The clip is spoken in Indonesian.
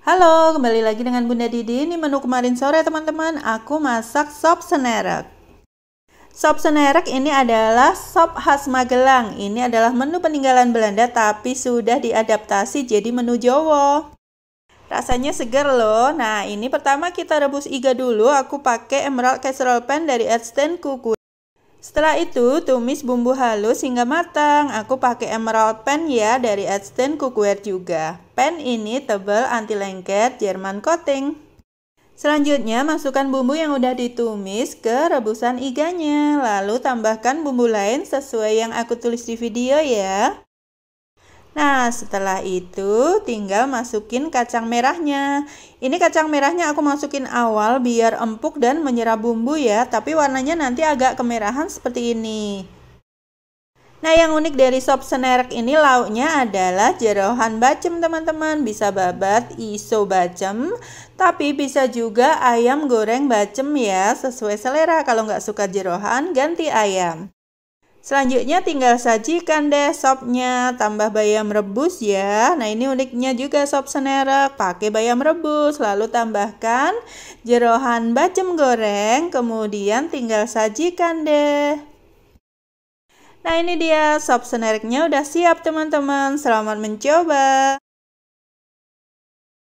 Halo, kembali lagi dengan Bunda Didi. Ini menu kemarin sore teman-teman. Aku masak sop senerek. Sop senerek ini adalah sop khas Magelang. Ini adalah menu peninggalan Belanda tapi sudah diadaptasi jadi menu Jawa. Rasanya segar loh. Nah, ini pertama kita rebus iga dulu. Aku pakai Emerald Casserole Pan dari Edstan Cookware. Setelah itu, tumis bumbu halus hingga matang. Aku pakai Emerald Pan ya dari Edstan Cookware juga. Pan ini tebal, anti lengket, German coating. Selanjutnya, masukkan bumbu yang udah ditumis ke rebusan iganya. Lalu tambahkan bumbu lain sesuai yang aku tulis di video ya. Nah, setelah itu tinggal masukin kacang merahnya. Ini kacang merahnya aku masukin awal biar empuk dan menyerap bumbu ya, tapi warnanya nanti agak kemerahan seperti ini. Nah, yang unik dari sop senerek ini lauknya adalah jeroan bacem teman-teman. Bisa babat, iso bacem, tapi bisa juga ayam goreng bacem ya, sesuai selera. Kalau nggak suka jeroan, ganti ayam. Selanjutnya tinggal sajikan deh sopnya, tambah bayam rebus ya. Nah, ini uniknya juga sop senerek, pakai bayam rebus, lalu tambahkan jeroan bacem goreng, kemudian tinggal sajikan deh. Nah, ini dia sop senereknya udah siap teman-teman. Selamat mencoba.